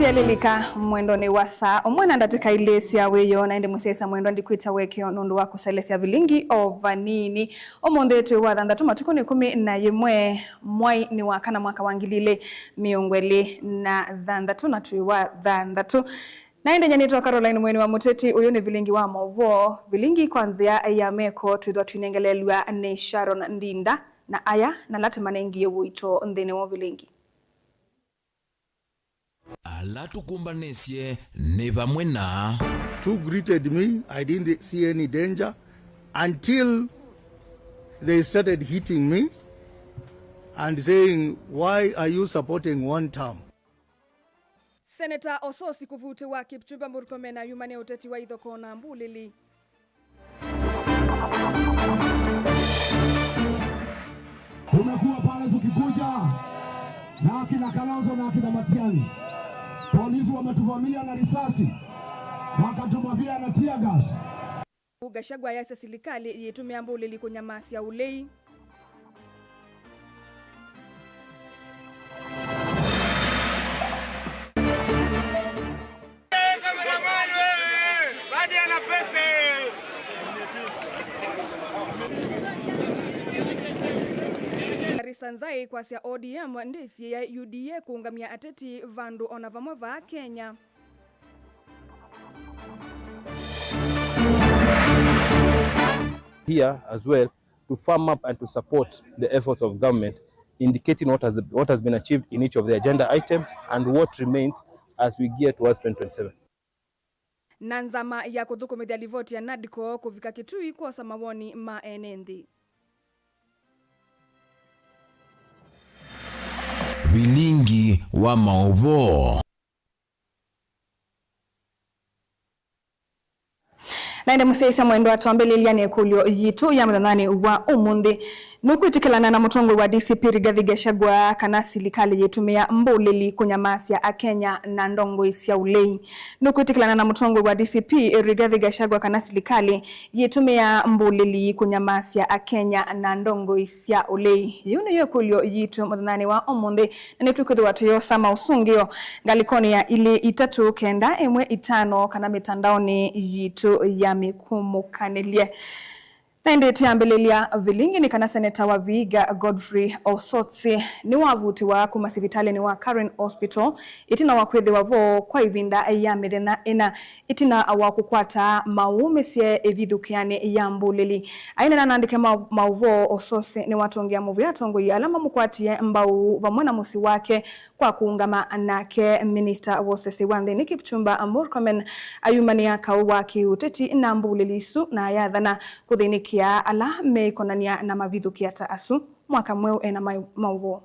Tialilika mwendo ni wasa omwana ndateka ilesia weyo naende musesa mwendo ndikwita wekyo nundu wako selesia vilingi ovanini omonde tu wa thandatu matuko ni 11 mwai ni wakana mwaka wangilile miongweli na thandatu na tu wa thandatu naende nyanitwa Caroline Mweni wa Muteti uyo ni vilingi wa movo vilingi kwanzia ya meko tuidwa tuinengelelwa ni Sharon Ndinda na aya na lati manengi wito ndene wa vilingi alatukumbanesie ne vamwe na Two greeted me. I didn't see any danger until they started hitting me and saying, why are you supporting one term? Senator Ososi kuvuti wa Kipchumba Murkomen na yumane uteti wa ithoko na mbulili. Tumekuwa pale tukikuja na akina Kalonzo na akina Matiang'i. Polisi wametuvamia na risasi, wakatumavia na tear gas. Gachagua yasa serikali yetumia mbulili kunyamasia ulei. Sanzai kwa sia ODM ndisi ya UDA kuungamia ateti vandu onavamwe va Kenya. Here as well to firm up and to support the efforts of government, indicating what has been achieved in each of the agenda items and what remains as we gear towards 2027. Nanzama ya kuthukumithia livoti ya NADCO kufika Kitui kwa samawoni maenendi. vilingi wa maovo. Naende musesa mwendo atuambelelia ni kulyo yitu ya mdhanani wa umundi nukuitikilana na mutongwe wa DCP Rigathi Gachagua kana serikali yetumia mbulili kunyamasia Akenya na ndongo isia ulei. Nukuitikilana na mutongwe wa DCP Rigathi Gachagua kana serikali yetumia mbulili kunyamasia Akenya na ndongo isia ulei. Yuno yo kulyo yitu mdhanani wa umundi na netukudhu watu yo sama usungio ngalikoni ya ili itatu kenda emwe itano kana mitandaoni yitu ya mikumukanelie. Naende tiambelelia vilingi ni kana seneta wa Vihiga Godfrey Osotsi ni wavuti wa kumasivitali ni wa Karen Hospital itina wakwethe wavo kwa ivinda ya mithenya ina itina wakukwata maumesie evithukiane ya mbulili aina na nandike mauvo Osotsi ni watongia muvu ya tongo ya alama mukwatie mbau vamwena musi wake kwa kuungama nake Minister Wosese Wandhe ni Kipchumba Murkomen ayumani ya waki uteti na mbulili su na yadhana kuthiniki ya ala mekonania na mavithukia taasu mwaka mweu ena mauvo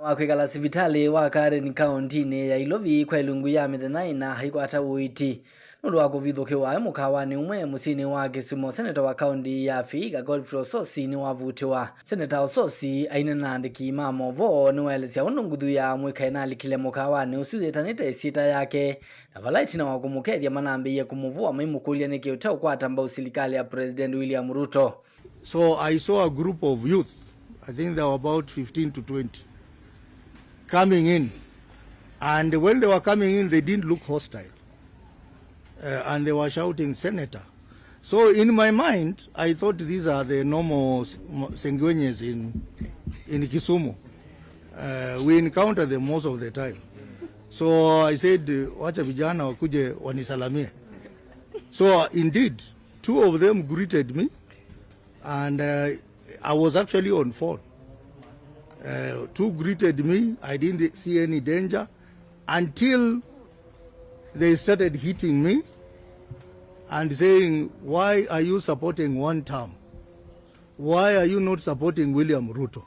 wakwikala sivitali wa Karen County ya Ilovi kwa ilungu ya mithenya ina haikwata uiti nundu wa kuvithukiwa mukawani umwe musini wa Kisumu. Senator wa kaunti ya Vihiga Godfrey Osotsi ni wavutiwa. Senator Osotsi aina na andiki mamovo ni waelezea ununguthu ya mwikainali kile mukawani usiuyetanite sita yake na valaiti na wakumukethia manambi ya kumuvua maimukulia ni kiutau kwa tamba serikali ya President William Ruto. So I saw a group of youth, I think they were about 15 to 20, coming in. And when they were coming in, they didn't look hostile. And they were shouting senator. So in my mind, I thought these are the normal Sengwenyes in Kisumu. We encounter them most of the time. So I said, wacha vijana wakuje wanisalamie. So indeed, two of them greeted me, and I was actually on phone. Two greeted me. I didn't see any danger until they started hitting me and saying, why are you supporting one term? Why are you not supporting William Ruto?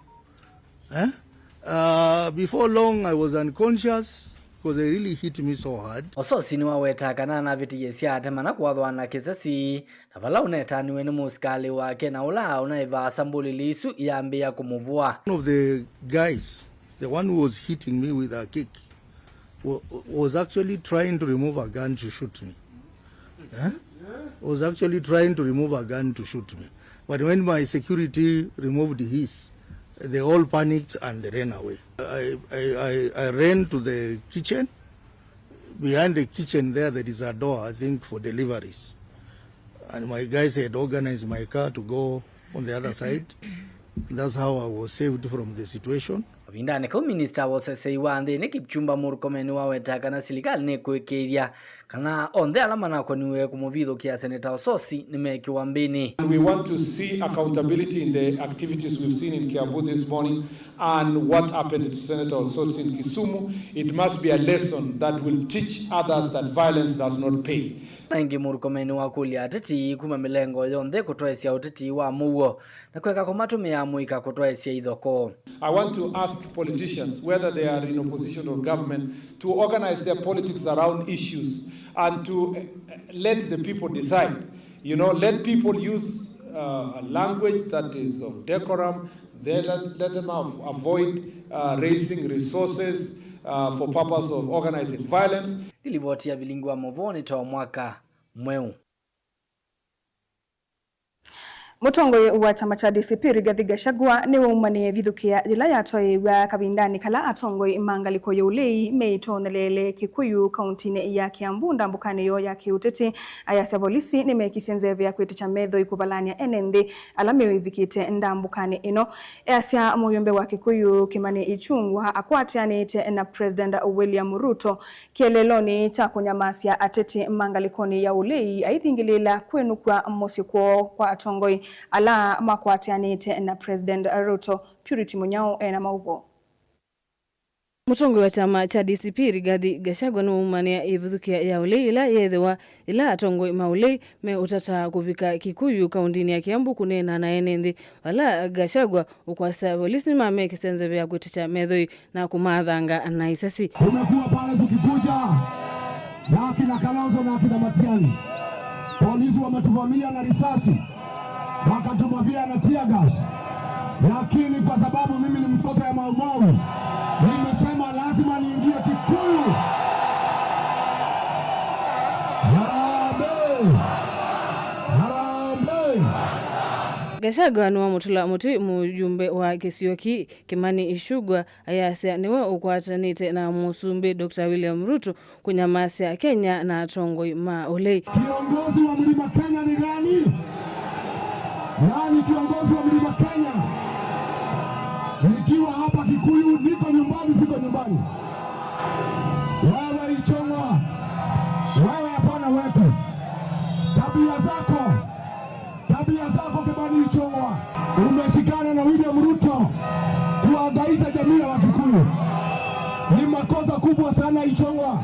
Before long, I was unconscious because they really hit me so hard. Osotsi ni waweta kana na vitiye siate mana kuwathwana kisasi na vala unetaniwe ni musikali wake na ula unaiva sambulili isu iambia kumuvua. One of the guys, the one who was hitting me with a kick, was actually trying to remove a gun to shoot me. Was actually trying to remove a gun to shoot me. But when my security removed his, they all panicked and they ran away. I ran to the kitchen behind the kitchen there is a door, I think, for deliveries. And my guys had organized my car to go on the other side. That's how I was saved from the situation. Vindane ko minister wosese iwande ne Kipchumba Murkomen waweta kana serikali ne kwekeria kana onde alama na koniwe kumuvidho kia Senator Ososi nimekiwa mbini. We want to see accountability in the activities we've seen in Kiambu this morning and what happened to Senator Ososi in Kisumu. It must be a lesson that will teach others that violence does not pay. Nangi Murkomen wakulia ateti kuma milengo yonde kutoesia uteti wa muwo na kweka komatume ya muika kutoesia idhoko. I want to ask politicians, whether they are in opposition or government, to organize their politics around issues and to let the people decide. You know, let people use a language that is of decorum. They let them avoid raising resources for purpose of organizing violence. Ilivotia vilingwa movoni toa mwaka mweu. Mutongo wa chama cha DCP Rigathi Gachagua ni waumanie vithukia jila yatoi wa kabindani kala atongo imangaliko ya ulei meitonelele Kikuyu kauntini ya Kiambu ndambukane yo ya kiuteti ayase polisi ni mekisenzevi ya kweticha medho ikubalania enende alame ivikite ndambukane ino asya muyombe wa Kikuyu Kimani Ichung'wah akwatianite na President William Ruto kieleloni cha kunyamasya ateti mangalikoni ya ulei aithingilila kwenu kwa mosiko kwa atongoi ala makwatianite na President Ruto. Purity Munyao ena mauvo. Mutongo wa chama cha DCP Rigathi Gachagua no umania ivuthukia ya ulei ila yethewa ila atongo maulei me utata kuvika Kikuyu kaundini ya Kiambu kunena na enende wala Gachagua ukwasa polisi mame kisenze ya kuticha medhoi na kumadhanga na isasi. Umekuwa pale tukikuja na kina Kalonzo na kina Matiang'i, polisi wametuvamia na risasi wakatumavia na tear gas, lakini kwa sababu mimi ni mtoto ya Mau Mau nimesema lazima niingie Kikuyu. Harambee! Harambee! Gachagua nuwa mutula muti mujumbe wa Kisioki Kimani Ichung'wah ayasya niwe ukwatanite na musumbi Dr. William Ruto kunyamasya Kenya na atongoi maulei. Kiongozi wa Mlima Kenya ni gani? Nani kiongozi wa Mlima Kenya? Nikiwa hapa Kikuyu niko nyumbani, siko nyumbani. Wewe Ichung'wah, wewe hapana wetu. Tabia zako Kimani Ichung'wah, umeshikana na William Ruto kuangaisha jamii ya Wakikuyu. Ni makosa kubwa sana Ichung'wah.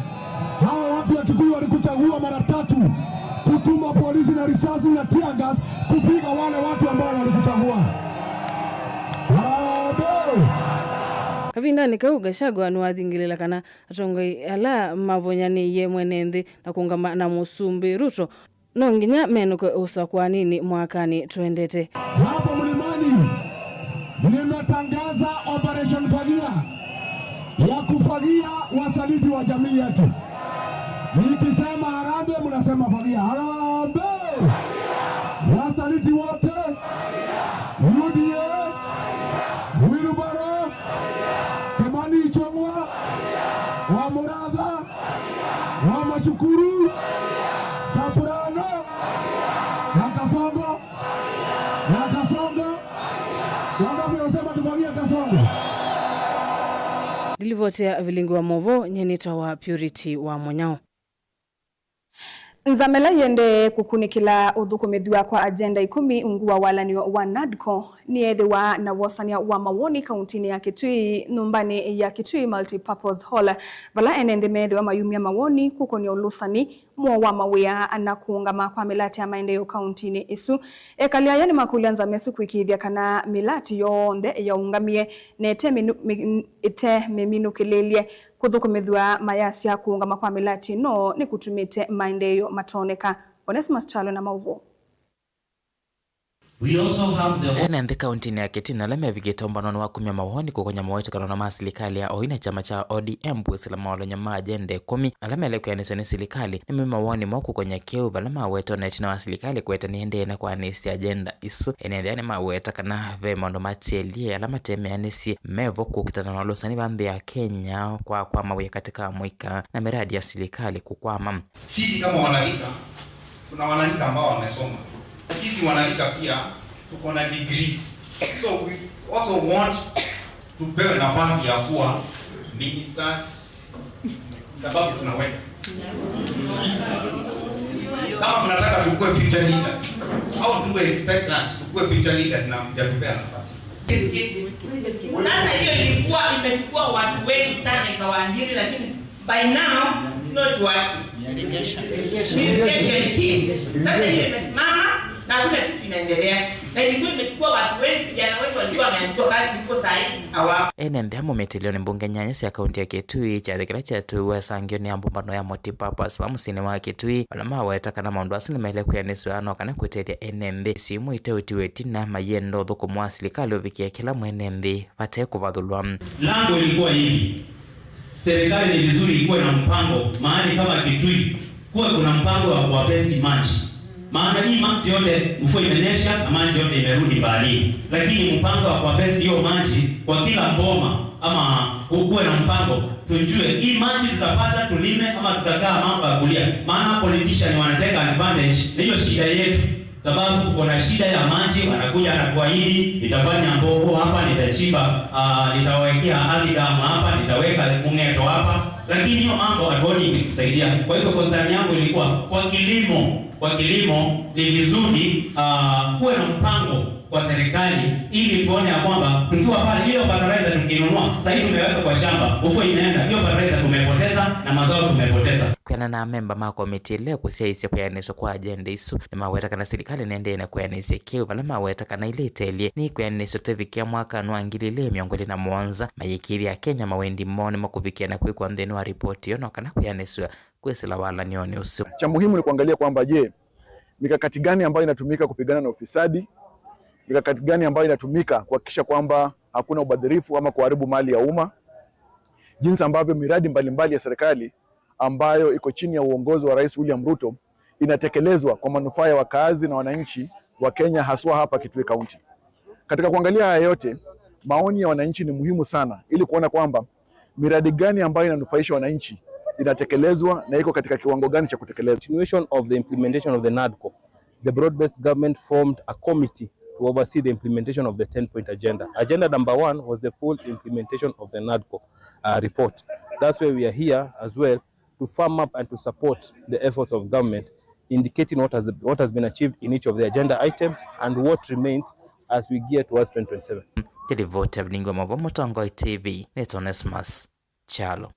Hao watu wa Kikuyu walikuchagua mara 3 kutuma polisi na risasi na tear gas kupiga wale watu ambao walikuchagua. Kavindani kau Gachagua nuwathingilila kana atongoi ala mavonyani ye mwenende na kungama na musumbi Ruto no nginya menuke usa kwa nini mwakani tuendete. Hapo Mlimani nimetangaza Operation Fagia ya kufagia wasaliti wa jamii yetu. Nikisema harambee mnasema fagia. Harambee! Wasaliti wote UDA, Wilbaro, Kimani Ichung'wah, wa Muratha, wa Machukuru, Sapurano, na Kasongo, wangapi wasema tufagia Kasongo? Dilivotea vilingi wa movo nyenita wa Purity wa Munyao. Nzamela yende kukunikila udhukumidhiwa kwa agenda 10 unguwa walani wa NADCO ni edhiwa na wasania wa mawoni kauntini ya Kitui numbani ya Kitui Multipurpose Hall vala enende medhiwa mayumia mawoni kuko ni ulusani mwa wa mawea na kuungama kwa milati ya maendeleo kauntini isu ekalia yani makulianza mesu kuikidhia kana milati yonde ya ungamie nete meminu kilelie kuthukumithwa mayasi ya kuungama kwa milati no ni kutumite maendeleo matoneka. Onesimus Chalo na mauvo. We also have the Nandi kaunti ya Kitui na leme vigeta umbano wa kumya mawoni kukonya mawete kana na serikali ya oina chama cha ODM bwesela mawalo nyama agenda 10 alama ile kwa nisoni serikali ni mawoni mwa kukonya keu balama weto na china wa serikali kweta niende na kwa nisi agenda isu enende ma weta kana ve mondo matelie alama teme anisi mevo kukitana na losani bambe ya Kenya kwa mawe katika mwika na miradi ya serikali kukwama. Sisi kama wanalika kuna wanalika ambao wamesoma. Sisi wanalika pia tuko na degrees. So we also want to pewe nafasi ya kuwa ministers sababu tunaweza. Kama tunataka tukue future leaders, how do we expect us to be future leaders na kujapea nafasi? Sasa hiyo ilikuwa imechukua watu wengi sana ikawaajiri, lakini by now it's not working. Education team. Sasa hiyo imesimama na kuna kitu inaendelea. Na ilikuwa imechukua watu wengi, vijana wetu walikuwa wameandikwa kazi huko sasa hivi hawapo. Enende amo metilioni mbunge nyanyasi ya kaunti ya Kitui cha thikira cha tuwe sangio ni ambumbano ya multipurpose wa musini wa Kitui walama wetaka na maundu asili maile kuyaniswa ano kana kutethia enende simu iteutiweti na mayendo thuku mwa serikali uvikia kila mwenende vate kuvathulwa. Lango ilikuwa hivi, serikali ni vizuri ikuwe na mpango mahali kama Kitui kuwe kuna mpango wa kuwapesi maji. Maana hii maji yote mvua imenyesha na maji yote imerudi baharini. Lakini mpango wa kuwapesi hiyo maji kwa kila boma ama ukuwe na mpango tujue hii maji tutapata tulime ama tutakaa mambo ya kulia. Maana politicians wanateka advantage na hiyo shida yetu. Sababu tuko na shida ya maji, wanakuja anakuahidi nitafanya mbogo hapa, nitachimba nitawekea ardhi damu hapa, nitaweka mungeto hapa, lakini hiyo mambo hatuoni kusaidia. Kwa hivyo concern yangu ilikuwa kwa kilimo ni vizuri kuwe na mpango kwa serikali ili tuone ya kwamba tukiwa pale hiyo fertilizer tukinunua sasa hivi tumeweka kwa shamba, mvua inaenda, hiyo fertilizer tumepoteza na mazao tumepoteza. Kwa na member ma committee leo kusiaisi kuyanisha kwa agenda isu ni maweta kana serikali nende na kuyanisha keu bala maweta kana ile itelie ni kuyanisha tevikia mwaka nwangilile miongoni na mwanza mayikiri ya Kenya mawendi mmone makuvikia na kuikwa ndeni wa ripoti yono kana kuyanisha kwesila wala nioni usu. Cha muhimu ni kuangalia kwamba je, mikakati gani ambayo inatumika kupigana na ufisadi, mikakati gani ambayo inatumika kuhakikisha kwamba hakuna ubadhirifu ama kuharibu mali ya umma, jinsi ambavyo miradi mbalimbali ya serikali ambayo iko chini ya uongozi wa Rais William Ruto inatekelezwa kwa manufaa ya wakazi na wananchi wa Kenya, haswa hapa Kitui County. Katika kuangalia haya yote, maoni ya wananchi ni muhimu sana ili kuona kwamba miradi gani ambayo inanufaisha wananchi inatekelezwa na iko katika kiwango gani cha kutekelezwa. Continuation of the implementation of the NADCO, the broad-based government formed a committee to oversee the implementation of the 10-point agenda. Agenda number 1 was the full implementation of the NADCO report. That's why we are here as well to firm up and to support the efforts of government, indicating what has been achieved in each of the agenda items and what remains as we gear towards 2027. Televote Abdingo Mabomotongo TV, Netonesmas Chalo.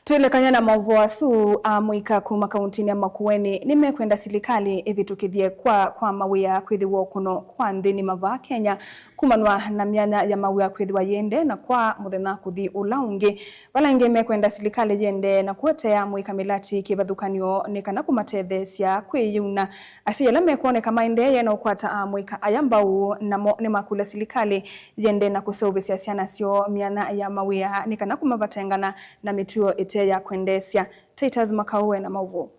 Tuelekanya na mavuasu mwika kuma kauntini ya Makueni nimekwenda serikali hivi tukithie kwa mawia kwithiwa kuno kwa nthini mava Kenya kumanwa na myanya ya mawia kwithiwa yende na kwa muthenya kuthi ulaungi bala inge mekwenda serikali yende na kuotea mwika milati kivathukanio ni kana kumatethesia kwiyuna asiyela mekwoneka maendeeye na ukwata mwika ayambau namo ni makula serikali yende na kuservice ciana cio myanya ya mawia ni kana kumavatengana na mituo ya kuendesya. Titus Makauwe na mauvo.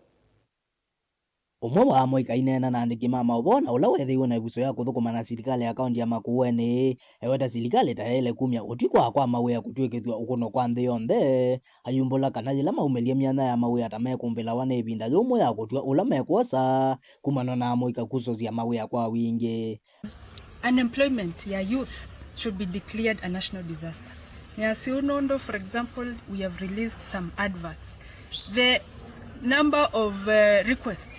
Umwe wa mwika inena na andiki mama ubona ula wethiwe na ibuso ya kuthukuma na serikali ya kaunti ya Makueni eweta serikali taele kumya utikwa kwa mawe ya kutwekethwa ukuno kwa nthi yonthe ayumbula kana jila maumelia myanya ya mawe atamekumbila wane ibinda yumwe ya kutwa ula mekwosa kumano na mwika kusosia mawe ya kwa wingi. Unemployment ya youth should be declared a national disaster. As you know, for example, we have released some adverts. The number of requests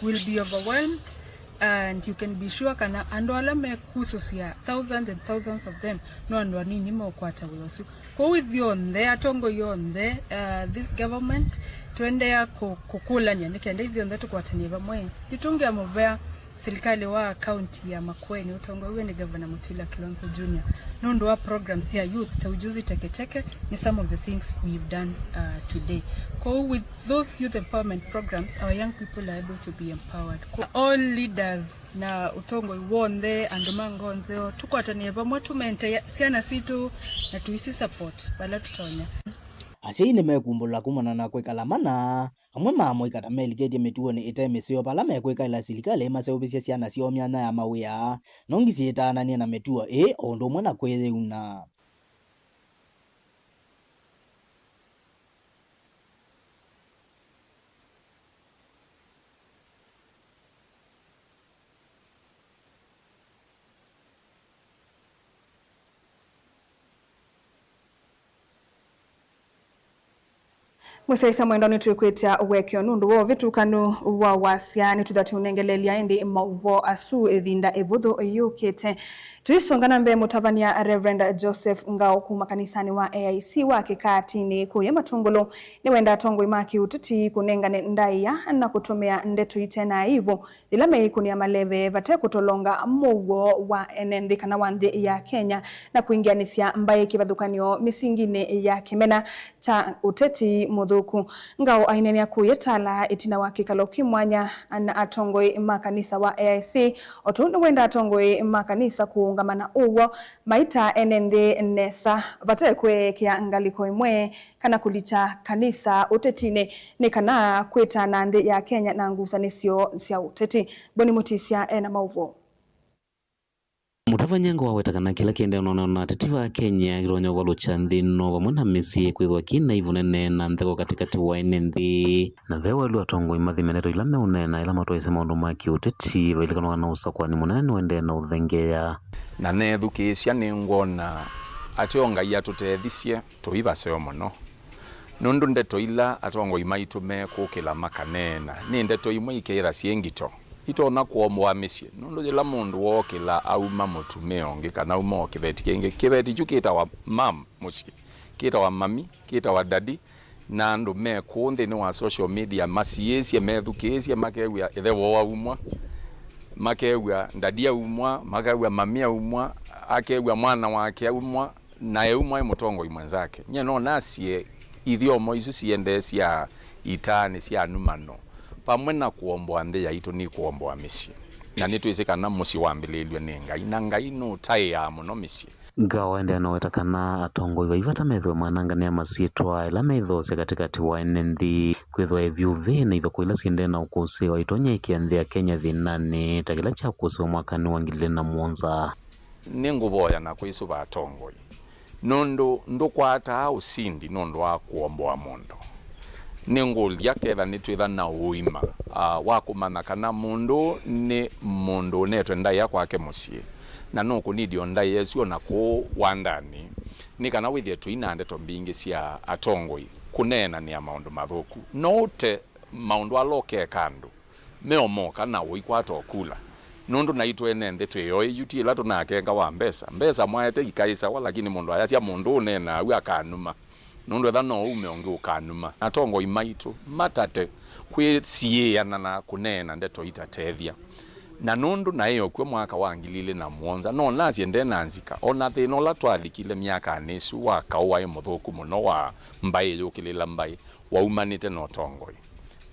will be overwhelmed, and you can be sure kana andoala me kusosia thousands and thousands of them no ando nini mo kwata weosu ko with yon there atongo yon there this government twende ya kukula nyane kende yon there tukwatani bamwe titunge amovea serikali wa county ya Makueni utongoiwe ni Governor Mutula Kilonzo Jr. Nondo wa programs ya youth taujuzi teketeke ni some of the things we've done today. With those youth empowerment programs, our young people are able to be empowered. All leaders na utongoi wonde andomangonzeo tuko atanie pamwe tumente siana situ na tuisi support bala tutonya. Asia nimekumbula kumana na kwekalamana amwe mamo ikatameliketie mituone itemesio pala mekwekaila serikali maseubisia siana siomyana ya mawia nongisietana ni na metua ondo mwana kwethe una Musaisa mwendoni tuikwita uwekyo nundu wo vitukanu wa wasiani tudatunengelelia indi mauvo asu evinda evudho yukete. Tuisongana mbe mutavania Reverend Joseph Ngao kuma kanisani wa AIC wa kikatini kuye matungulo ni wenda tongo imaki utiti kunengane ndaiya na kutumia ndetu itena hivo ilame kunia maleve vate kutolonga mugo wa enendi kana wande ya Kenya na kuingia nisia mbaye kivadhukanio misingine ya Kemena ta uteti mudhuku. Ngao ainene ya kuyetala itina wa kikaloki mwanya na atongoi makanisa wa AIC otuni wenda atongoi makanisa kuungamana uwo maita enende nesa vate kwe kia ngaliko imwe kana kulita kanisa utetine ni kana kweta nande ya Kenya na ngusanisio sia uteti. Boni Mutisia ena mauvo. Mutavanyango wawetakana kila kiende unaona tativa Kenya gironyo walucha nthino wamuna misi kwithwa kina ivunene na ntheko katikati wa enendi na vewa ilu atongo imathimeneto ila meunena ila matoise maundu maki uteti vailikanoga na usakwani munene niwende na uthengeya na nethukisya ningwona atio Ngai atutethisia tuivaseo muno nundu ndeto ila atongo imaitu mekukila makanena ni ndeto imwe ikeitha ciengito itona kuomwa misi nundu jila mundu wokila auma mutumeo ngi kana uma okiveti kingi kiveti chukita wa mam muski kita wa mami kita wa dadi na ndu mekunthi ni wa social media masiesie methukiesie makegwa ithewo wa umwa makegwa ndadia umwa makegwa mamia umwa akegwa mwana wake umwa na umwa mutongo imwanzake nye no nasie ithiomo isu siende cia itani cia numano pamwe na kuomboa nthi yaitu ni kuomboa misi na nitwisikana musi wambililwe ni Ngai na Ngai no taya muno misi. Ngao ende anawetakana atongo ivaivata methwe mwanangania masietwa ila methose katikati wa enendi kwithwa evyuve na itho kuila siende na ukusi wa itonya ikianthi ya Kenya thinani takila cha kusi wa mwakani wa 2007 ni nguvoya na kwisu va atongo nundu ndukwata usindi nundu wa kuomboa mundu ningulia ketha nitwitha na uima wa kumana kana mundu ni mundu netwe ndai yakwake musie na no kunidio ndai yesu na ku wandani ni kana withie tuina ndeto mbingi cia atongoi kunena ni maundu mathuku note maundu aloke kandu meomoka na uikwato kula nundu na itwene ndeto yo yuti la tunakenga wa mbesa mwaete ikaisa wala lakini mundu ayasia mundu nena au akanuma nundu etha no ume ongi ukanuma atongo imaitu matate kwisiana na kunena ndeto itatethia na nundu na iyo kwe mwaka wa 2007 no nasie ndena nzika ona thino la twalikile miaka nesu wa kauwa muthuku muno wa mbai yukilila mbai wa umanite no tongoi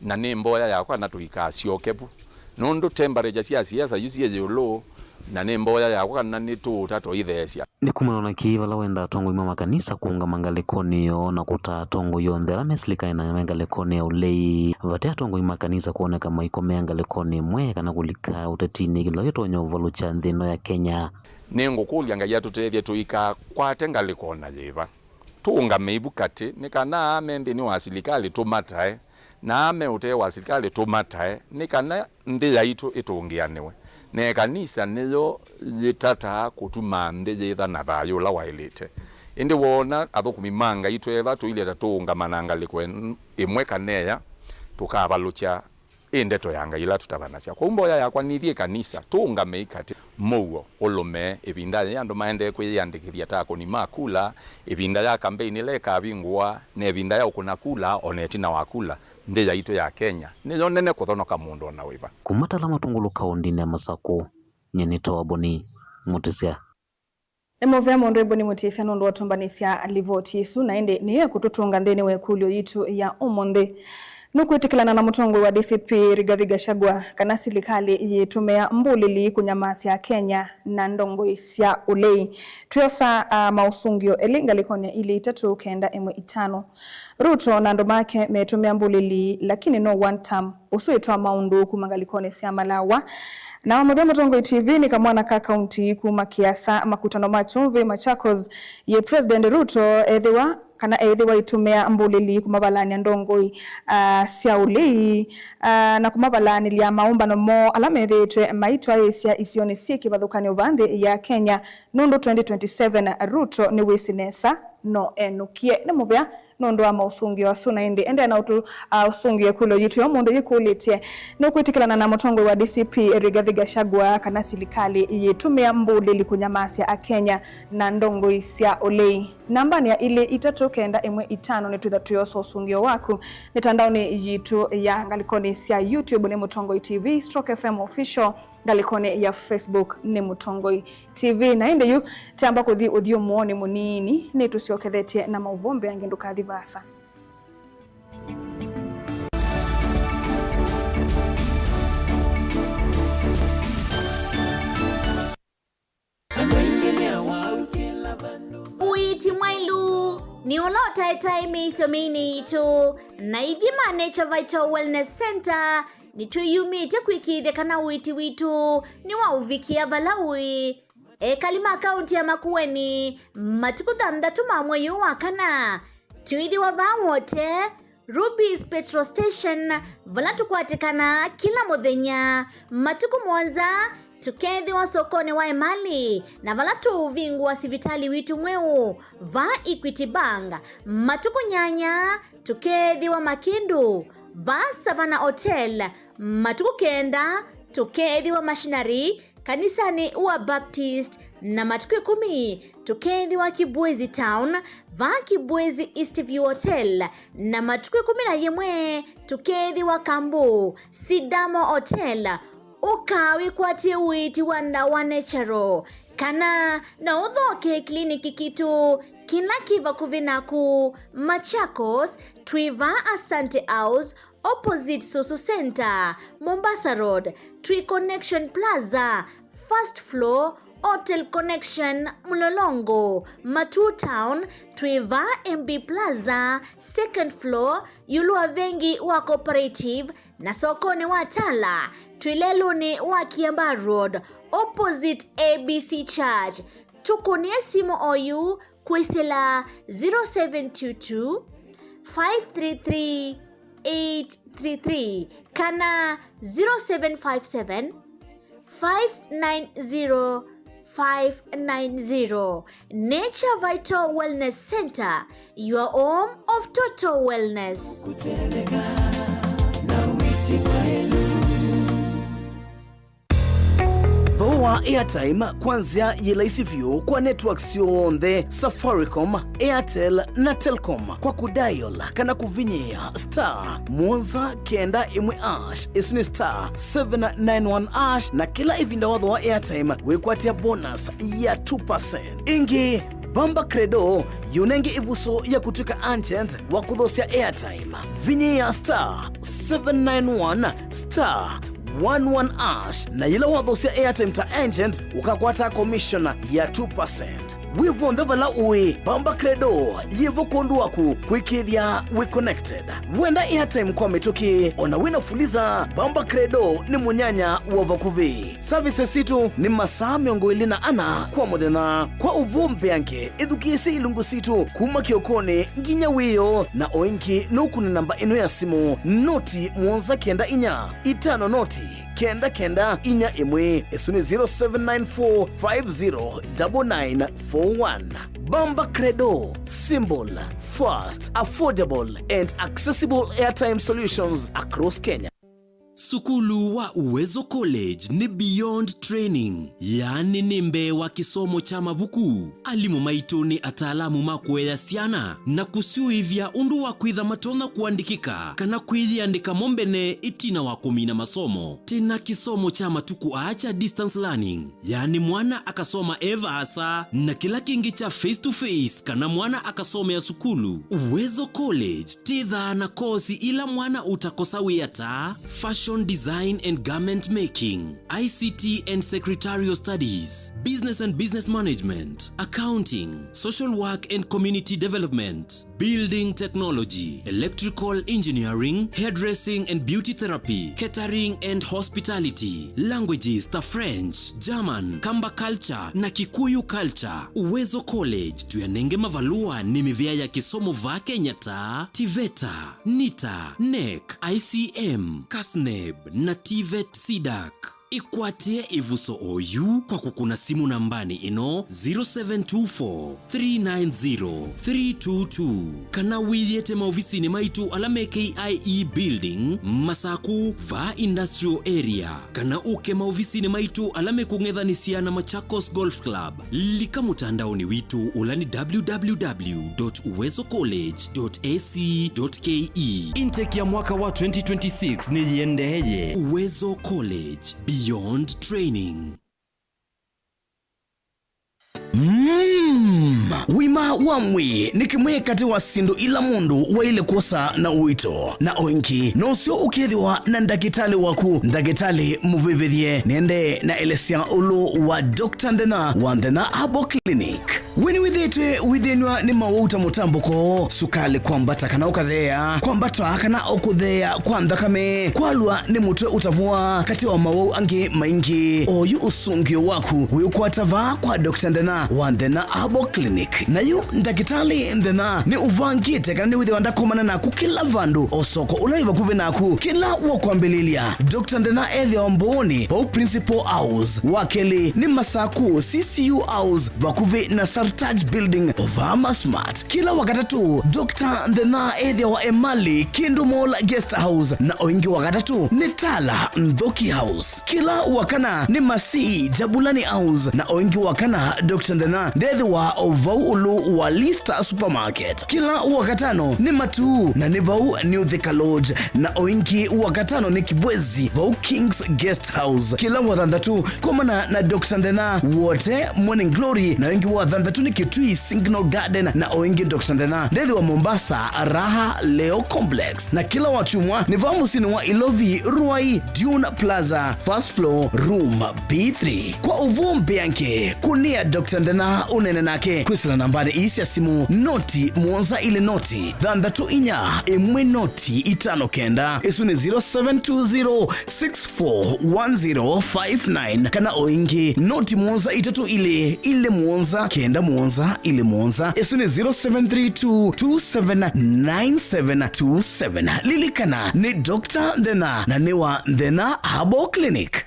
na ni mboya yakwa na tuikaciokepu nundu temperature cia siasa yusie yulo na ni mboya yakwa na ni tutato ithesia ni kumanona kivala wenda atongo ima makanisa kuunga mangalikoni yo na kuta atongo yonthe la meslika na mangalikoni ya ulei vate atongo ima kanisa kuoneka maiko mangalikoni mwe kana kulika utetini kilo yotonyo volucha nthino ya Kenya ni ngukulia Ngai atutethie tuika kwate ngalikona yiva tuunga meibukati ni kana amembi ni wa serikali tumatae na ame ute wa serikali tumatae ni kana ndi yaitu itungianiwe ne kanisa niyo yitata kutuma nthi yitha na thayo la wailite indi wona athukumi itwetha tuileta tuunga manangalikwe imwe kaneya tukavalucha indeto ya Ngai ila tutavanacia kwa mboya yakwa nithie kanisa tuunga meikati muo ulume ibinda ya andu maende kwiyandikithia ta kuni makula ibinda ya campaign ile kavingwa ne ibinda ya ukuna kula onetina wakula ndi ya itu ya Kenya ni yo nene kuthonoka mundu na wiva kumatala matungulu kaundi ya Masako Nyenito Waboni Mutisia Emovea mundu Boni Mutisia nundu watumbanisia livoti isu na ende niye kututunga ndeni wekulio yitu ya umonde nukuitikilana na mutongo wa DCP Rigathi Gachagua kana serikali yitumia mbulili kunyamasya Kenya na ndongo isya ulei tuyosa mausungio elinga likonya ili 3.5 Ruto na ndomake metumia mbulili lakini no one term usuitwa maundu kumangalikone sya Malawa na wamuthia mutongo TV ni kamwana ka county kuma Kiasa makutano machumvi Machakos ye President Ruto ethiwa itumia mbulili kumabalani ndongoi cia ulei na kumabalani lia maumbano mo alamethitwe maitwa isya isioni cia kivathukanio vanthi ya Kenya nundu 2027 Ruto ni wisinesa no enukie ni muvya nundu wa mausungio asuna ende na utu usungio kulo yitu yo mundu yikulitie no kwitikilana na mutongo wa DCP Rigathi Gachagua kana serikali yitumia mbulili kunyamasya Kenya na ndongo isya ulei nambani ya ile 3.5 ni tuyoso usungio waku mitandaoni yitu ya ngalikoni cia YouTube ni Mutongo TV /FM official ngalikone ya Facebook ni Mutongo TV na ende yu tamba kuthi uthio muone munini ni tuciokethetie na mauvombe angenduka thivasa Uiti mwailu ni ulota etaimi isomini itu na ithima Nature Vital Wellness Center ni tuyumite kwikithia kana uiti witu ni wa uvikia Valawi kalima kaunti ya Makueni matuku 6 mwezi wa kana tuithi wa vawote Ruby's Petrol Station valatu kwatikana kila muthenya matuku 1 tukethi wa sokoni wa Emali na valatu uvingu wa sivitali witu mweu va Equity Bank matuku 8 tukethi wa Makindu va Savana Hotel matuku 9 tukethi wa Machinery kanisani wa Baptist na matuku 10 tukethi wa Kibwezi Town va Kibwezi Eastview Hotel na matuku 11 tukethi wa Kambu Sidamo Hotel ukawi kwatie uiti wanda wa Natural kana na uthoke kliniki kitu kina kiva kuvinaku Machakos Twiva Asante House opposite Soso Center Mombasa Road Tree Connection Plaza first floor Hotel Connection Mlolongo Matu Town Twiva MB Plaza second floor Yulua Vengi wa Cooperative na sokoni wa Tala Twileluni wa Kiamba Road opposite ABC Church tukunie simu oyu kuisela 0722 533 833 kana 0757 590 590 Nature Vital Wellness Center, your home of total wellness. Voa airtime kwanzia yelaisivyo kwa networks yonthe Safaricom, Airtel na Telcom kwa kudial kana kuvinyia *191# isuni *791# na kila ivinda watho wa airtime wekwatia bonus ya 2%. Ingi Bamba Credo yunenge ivuso ya kutuka agent wa kuthosia airtime vinyia *791 11# na yila wathosia airtime ta agent ukakwata commission ya 2%. Wivo ndhevala uwi Bamba Credo yivo kondu waku kuikithia we connected wenda airtime kwa mituki ona wina fuliza Bamba Credo ni munyanya wa vakuvi services situ ni masaa 24 kwa muthenya kwa uvumbi yanke ithukisi ilungu situ kuma kiokoni nginya wiyo na oinki nukuni namba ino ya simu noti 194 itano noti kenda inya imwe esuni 0794509941. Bamba Credo, symbol, fast, affordable and accessible airtime solutions across Kenya. Sukulu wa Uwezo College ni beyond training, yani nimbe wa kisomo cha mabuku. Alimu maitu ni ataalamu makueya siana na kusiuivya undu wa kwitha matona kuandikika kana kwithiandika mombene itina wa kumina masomo. Tena kisomo cha matuku acha distance learning, yani mwana akasoma eva asa na kila kingi cha face to face kana mwana akasoma ya sukulu. Uwezo College titha na kosi ila mwana utakosa wiyata fashion design and garment making, ICT and secretarial studies, business and business management, accounting, social work and community development, building technology, electrical engineering, hairdressing and beauty therapy, catering and hospitality, languages ta French, German, Kamba culture na Kikuyu culture. Uwezo College tuyanenge mavalua ni mivya ya kisomo va Kenya ta TVETA, NITA, NEC, ICM, KASNEB na TVET SIDAC. Ikwate ivuso oyu kwa kukuna simu nambani ino 0724 390 322 kana wiyete maofisini maitu alame KIE building Masaku va industrial area kana uke maofisini maitu alame kungethanisia na Machakos Golf Club. Lika mutandaoni witu ulani www.uwezocollege.ac.ke. Intake ya mwaka wa 2026 ni yendeheye. Uwezo College, beyond training. Wima wamwi ni kimwe kati wa sindu ila mundu wa ile kosa na uito na oinki no sio ukithiwa na ndagitali waku ndagitali muvivithie nende na elesia ulu wa Dr. Ndena wa Ndena Herbal Clinic. Wini withinwa ni mawuta mutambuko sukali kwambata kana ukathea kwambata kana ukuthea kwa ndakame kwalwa ni mutwe utavua kati wa mawu angi maingi oyu usungio waku uyukwatava kwa Dr. Ndena wa Ndena Herbal Clinic. Na yu ndagitali Ndena ni uvangite kana ni withiwa ndakomana naku kila vandu osoko ulaiva kuve naku kila wakwambililia. Dr. Ndena ethi omboni pau Principal House wakeli ni Masaku CCU House vakuve na Sartaj Building Ovama Smart. Kila wakatatu Dr. Ndena ethi wa Emali Kindu Mall Guest House na oingi wakatatu ni Tala Ndhoki House. Kila wakana ni Masi Jabulani House na oingi wakana Dr. Ndena ndethi wa ovau ulu wa Lista Supermarket. Kila wakatano ni Matu na ni vau New Thika Lodge na oingi wakatano ni Kibwezi vau Kings Guest House. Kila wathandatu komana na Dr. Ndena wote Morning Glory na oingi wathandatu ni Kitui Signal Garden na oingi Dr. Ndena ndethi wa Mombasa Raha Leo Complex. Na kila wachumwa ni vau musini wa Ilovi Ruai Dune Plaza first floor room B3. Kwa uvumbi yanke kunia Dr. Ndena unene nake kwisila nambari isi ya simu noti muonza ile noti thandatu inya imwe noti itano kenda isu ni 0720641059 kana oingi noti muonza itatu ile muonza kenda muonza ile muonza isu ni 0732279727. Lilikana ni Dr. Ndena na niwa Ndena Herbal Clinic.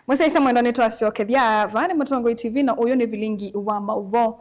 Mwasaisa mwendo neto asiokethia vane Mutongoi TV na uyo ni vilingi wa mauvo.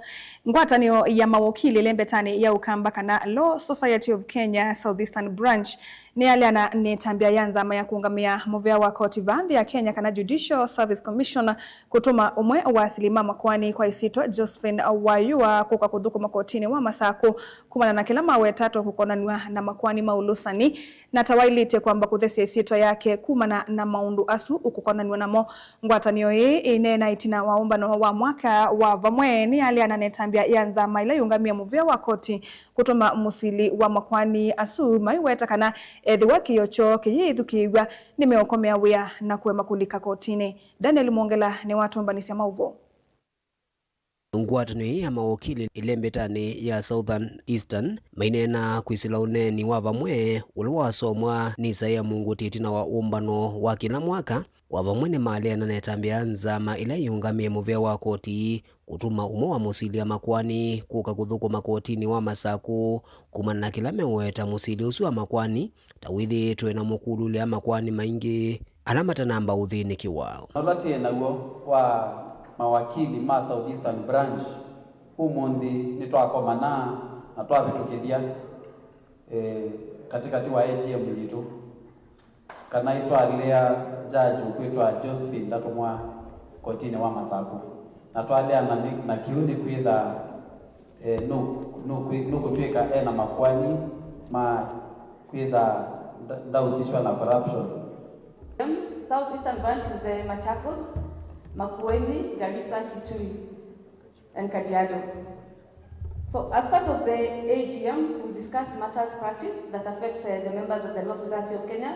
Ngwatanio ya mawakili lembetani ya Ukamba kana Law Society of Kenya Southeastern Branch ni aliana ni tambia yanzama ya kuungamia movea wa koti vandhi ya Kenya kana Judicial Service Commission kutuma umwe wa asilima makwani kwa isito Josephine Wayua kuka kudhuku makotini wa Masaku kumana na kila mawe tatu kukonanwa na makwani maulusani na tawailite kwamba kuthesi isito yake kumana na maundu asu ukukonanwa na mo. Ngwatanio hii inena itina waumbano wa mwaka wa vamwe ni aliana ni tambia yanzama ila yungamia movea wa koti kutuma musili wa makwani asu maiweta kana ethi wakiyocho kiyithukiwa nimeokomea wia na kuema kulika kotini. Daniel Mwongela ni watu mbanisi ya mauvo. Ngwatanio ya mawakili ilembetani ya Southern Eastern mainena kwisila uneni wa vamwe uliwasomwa ni Isaiah Mungu titina wa umbano wa kila mwaka wa vamwe ni maliana na tambia nzama ila yungamie movea wa koti kutuma umo wa musili ya makwani kuka kuthuku makotini wa Masaku kumana na kila meweta musili usu wa makwani tawithi tuena mukulu ya makwani maingi alamata namba uthiniki wao nolatie naguo wa mawakili ma South Eastern Branch umundi nitwakomana na twavitukithia katikati wa AGM yitu kana itwalea jaji kwitwa Josephine ndatumwa kotini wa Masaku na twalea na kiuni kwitha no kutwika ena makwani ma kwitha ndausishwa na corruption. South Eastern Branch is the Machakos, Makueni, Garissa, Kitui, and Kajiado. So as part of the AGM, we discussed matters practice that affect the members of the Law Society of Kenya,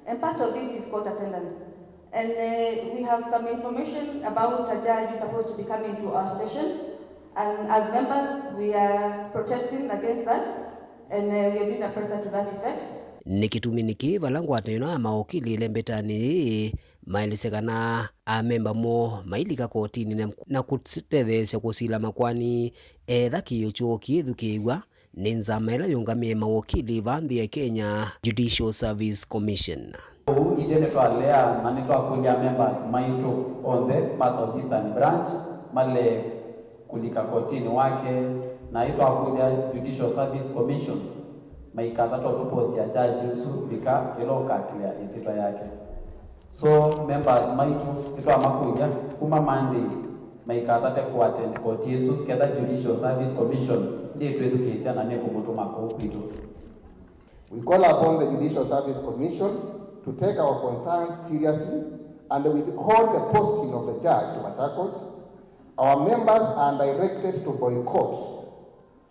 and part of it is court attendance. And we have some information about a judge who is supposed to be coming to our station, and as members, we are protesting against that, and we are doing a presser to that effect. Nikituminiki valangwatano ya maokili lembetani mailisekana amemba mo mailika kotini na kutethesya kusila makwani etha kiuchuo kiithukiwa ni nzama ila yungamie mawakili vanthi ya Kenya Judicial Service Commission. Ijene twalea na nitwakulia members maitu on the South Eastern Branch male kulika kotini wake na itwakulia Judicial Service Commission maikatata tupost ya judge usu bika iloka clear isito yake. So members maitu itwa makuja kuma Monday maikatate ku attend court isu keda Judicial Service Commission ndi twedukesia na neko mutuma ko kwitu. We call upon the Judicial Service Commission to take our concerns seriously and withhold the posting of the judge in Machakos. Our members are directed to boycott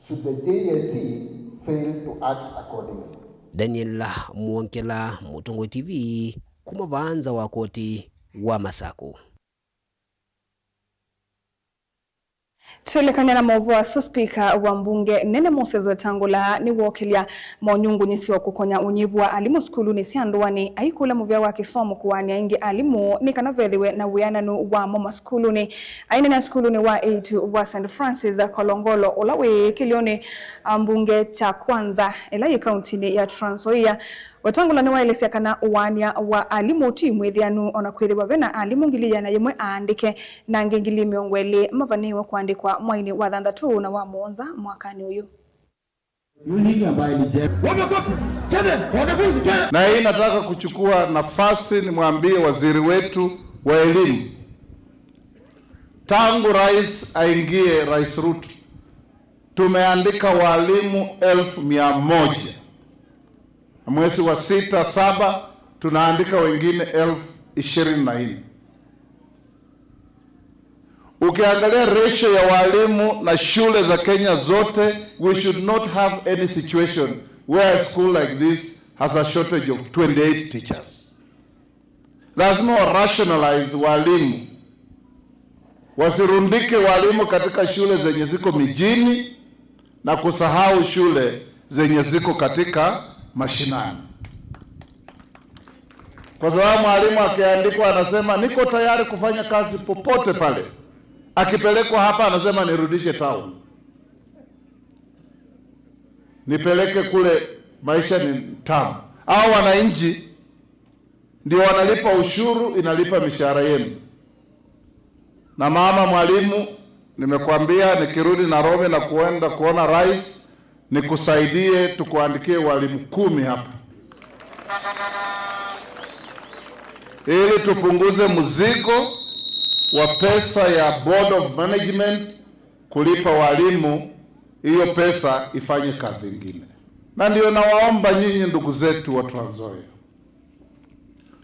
should the JSC fail to act accordingly. Daniel Mwonkela, Mutungo TV, kumavanza wa koti wa Masaku. Tuelekane na mauvu wa Speaker wa mbunge Nene Moses Wetangula ni wokilia monyungu nisio kukonya unyivu wa alimu skulu ni sianduani aikula muvya wa kisomo kuwani aingi alimu ni kanavethiwe na wiananu wa moma skulu ni aina na skulu ni wa 8 wa St. Francis Kolongolo ulawe kilioni mbunge cha kwanza ila kauntini ya Trans Nzoia. Wetangula ni waelesya kana uwania wa alimu timu ethianu ona kwithiwa vena alimu ngilia na yemwe aandike na ngengili miongweli mavaniwe kuandikwa mwaini wa 6 na wa Monza mwakani uyu. Na hii nataka kuchukua nafasi nimwambie waziri wetu wa elimu, tangu rais aingie, Rais Ruto, tumeandika walimu 1,100. Mwezi wa 6, 7 tunaandika wengine 24,000. Ukiangalia ratio ya walimu na shule za Kenya zote, we should not have any situation where a school like this has a shortage of 28 teachers. Lazima rationalize walimu, wasirundike walimu katika shule zenye ziko mijini na kusahau shule zenye ziko katika mashinani. Kwa sababu mwalimu akiandikwa anasema niko tayari kufanya kazi popote pale, akipelekwa hapa anasema nirudishe town, nipeleke kule, maisha ni tamu. Au wananchi ndio wanalipa ushuru, inalipa mishahara yenu. Na mama mwalimu, nimekwambia nikirudi Nairobi na kuenda kuona rais, nikusaidie tukuandikie walimu 10 hapa, ili tupunguze mzigo wa pesa ya Board of Management kulipa walimu, hiyo pesa ifanye kazi nyingine. Na ndio nawaomba nyinyi ndugu zetu wa Trans Nzoia,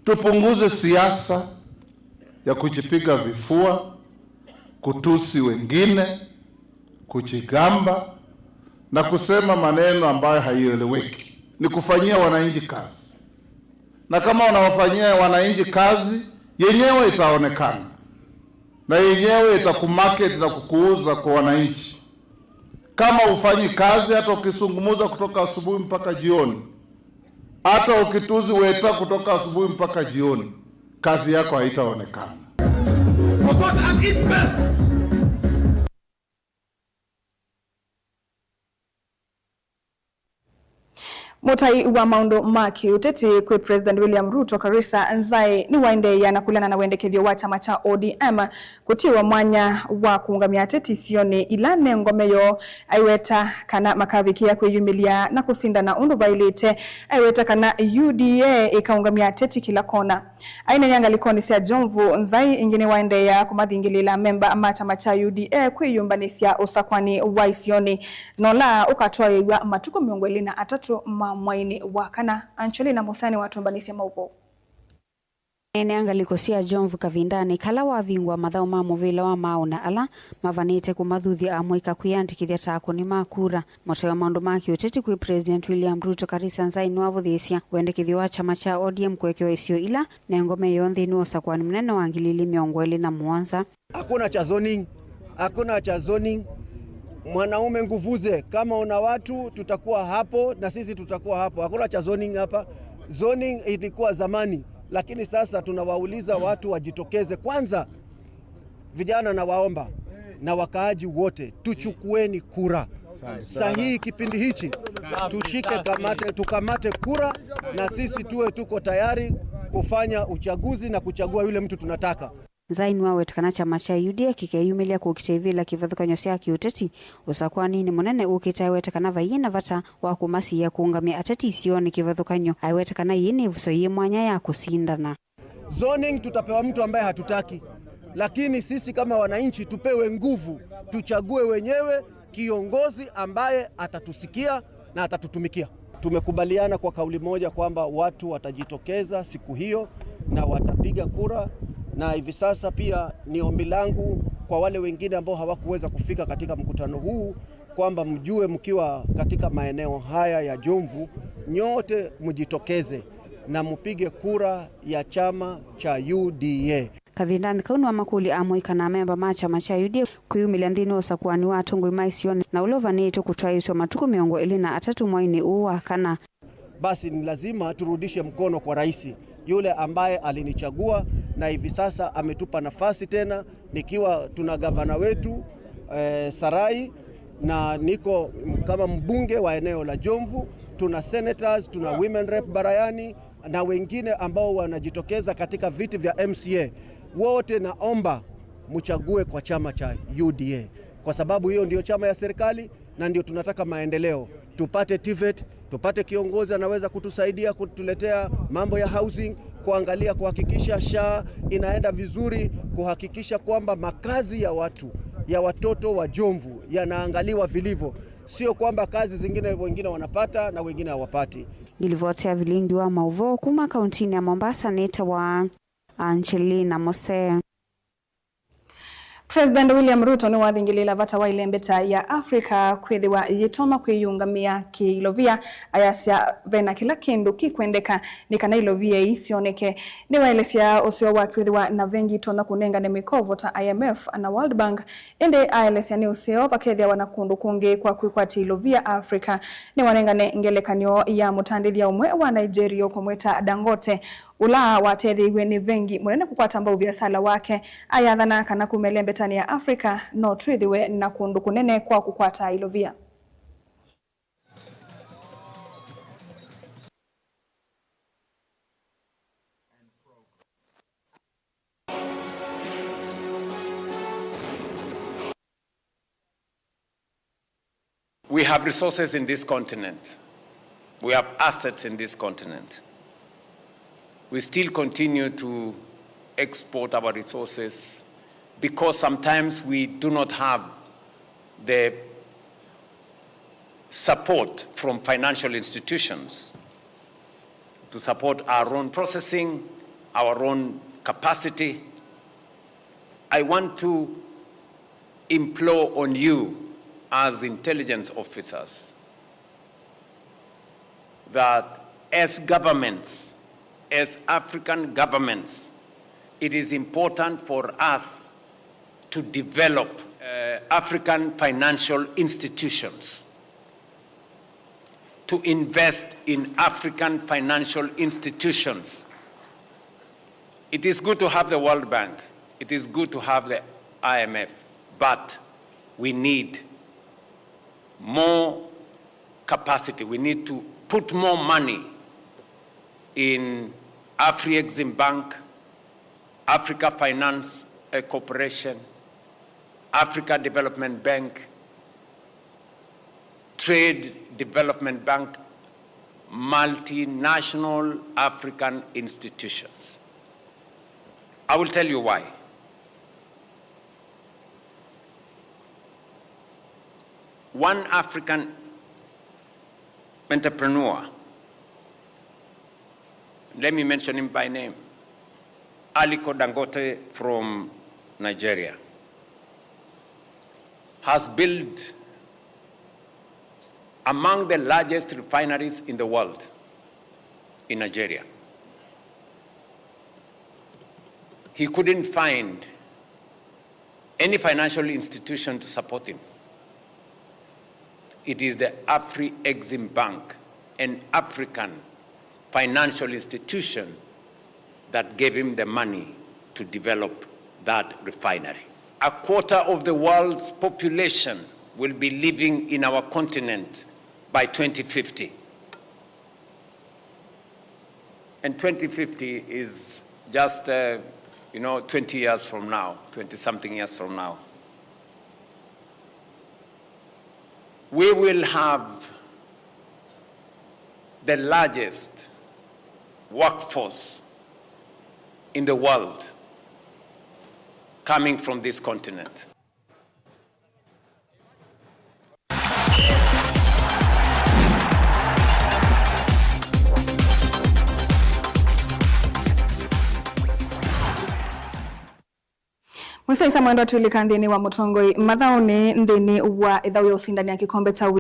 tupunguze siasa ya kujipiga vifua, kutusi wengine, kujigamba na kusema maneno ambayo haieleweki. Ni kufanyia wananchi kazi, na kama unawafanyia wananchi kazi, yenyewe itaonekana na yenyewe itakumarket na kukuuza kwa wananchi. Kama ufanyi kazi, hata ukisungumuza kutoka asubuhi mpaka jioni, hata ukituzi weta kutoka asubuhi mpaka jioni, kazi yako haitaonekana. Mutai wa maundu maki uteti kwe President William Ruto Karisa Nzai ni waende ya nakulana na wendekethio wa chama cha ODM kutiwa mwanya wa kuungamia ateti sioni ilane ngomeyo aiweta kana makavikia kweyumilia na kusinda na undu vailite aiweta kana UDA ikaungamia ateti kila kona. Aina nyanga likoni sia Jomvu Nzai ingine waende ya kumadhingilila memba ama chama cha UDA kweyumbanisia usakwani wa isioni nola ukatoa ya matuko miongweli na atatu mwaini wakana Angelina Musani watumbanisia mauvo. Ene angalikosia Jomvu kavindani kala wa vingwa mathao ma muvila wa mauna ala mavanite kumathuthi amwika kwiyandikithia tako ni makura moto wa maundu maki uteti kwi President William Ruto Karisa Nzai ni wavuthisia wendekithio wa chama cha ODM kwekewa isio ila na ngome yonthe ni usakwani mnene wa ngilili miongweli na muanza. Hakuna cha zoning. Mwanaume nguvuze, kama una watu tutakuwa hapo na sisi tutakuwa hapo. Hakuna cha zoning hapa. Zoning ilikuwa zamani, lakini sasa tunawauliza watu wajitokeze kwanza. Vijana na waomba na wakaaji wote tuchukueni kura. Sahihi kipindi hichi tushike tukamate kura na sisi tuko tayari kufanya uchaguzi na kuchagua yule mtu tunataka. Nzai ni wawetakana chama cha UDA kikeyumilia kukitevila kivathukanyo sia kiuteti usakwani ni munene ukitaiwetakana vaiyina vata wa kumasi ya kuungamia ateti isioni kivathukanyo aiwetakana yini vuso ye mwanya ya kusindana. Zoning tutapewa mtu ambaye hatutaki, lakini sisi kama wananchi tupewe nguvu, tuchague wenyewe kiongozi ambaye atatusikia na atatutumikia. Tumekubaliana kwa kauli moja kwamba watu watajitokeza siku hiyo na watapiga kura. Na hivi sasa pia ni ombi langu kwa wale wengine ambao hawakuweza kufika katika mkutano huu kwamba mjue mkiwa katika maeneo haya ya Jomvu nyote mjitokeze na mpige kura ya chama cha UDA. Kavindani kauni wa makuli amwika na memba ma chama cha UDA kuyumilia ndini usakwani wa atongo imaisioni na ulovanito kutwaiswa matuko miongo ilina atatu mwaini uwa kana. Basi ni lazima turudishe mkono kwa rais yule ambaye alinichagua na hivi sasa ametupa nafasi tena nikiwa tuna gavana wetu Sarai na niko kama mbunge wa eneo la Jomvu, tuna senators, tuna women rep Barayani na wengine ambao wanajitokeza katika viti vya MCA. Wote naomba mchague kwa chama cha UDA kwa sababu hiyo ndio chama ya serikali na ndio tunataka maendeleo. Tupate TVET, tupate kiongozi anaweza kutusaidia kutuletea mambo ya housing, kuangalia kuhakikisha SHA inaenda vizuri, kuhakikisha kwamba makazi ya watoto wa Jomvu yanaangaliwa vilivyo, sio kwamba kazi zingine wengine wanapata na wengine hawapati. Gilivotea vilingi wa mauvo kuma kauntini ya Mombasa neta wa Angelina Musani. President William Ruto ni wathingilila vata wa ilembeta ya Afrika kwithiwa yitoma kwiyungamia kiilovia ayasya vena kila kindu kikwendeka nikana ilovia isioneke ni waelesia usio wa kwithiwa na vengi tona kunenga ne mikovo ta IMF na World Bank ende aelesia ni usio pakethia wanakundu kungi kwa kwikwati ilovia Afrika ni wanengane ngelekanyo ya mutandithia umwe wa Nigeria kumweta Dangote ula watethigwe ni vengi munene kukwata mbau biasala wake ayathana kana kumelembetani ya Afrika no twithiwe na kundu kunene kwa kukwata ilovia. We have resources in this continent. We have assets in this continent. We still continue to export our resources because sometimes we do not have the support from financial institutions to support our own processing, our own capacity. I want to implore on you as intelligence officers that as governments, as African governments, it is important for us to develop African financial institutions, to invest in African financial institutions. It is good to have the World Bank, it is good to have the IMF, but we need more capacity. We need to put more money in Afri-Exim Bank, Africa Finance Corporation, Africa Development Bank, Trade Development Bank, multinational African institutions. I will tell you why. One African entrepreneur, let me mention him by name, Aliko Dangote from Nigeria, has built among the largest refineries in the world in Nigeria. He couldn't find any financial institution to support him. It is the Afri-Exim Bank, an African financial institution, that gave him the money to develop that refinery. A quarter of the world's population will be living in our continent by 2050. And 2050 is just, 20 years from now, 20-something years from now. We will have the largest workforce in the world coming from this continent. Mwiso isa mwendo tulikanthini wa mutongoi mathaoni nthini wa ithau ya usindani ya kikombe cha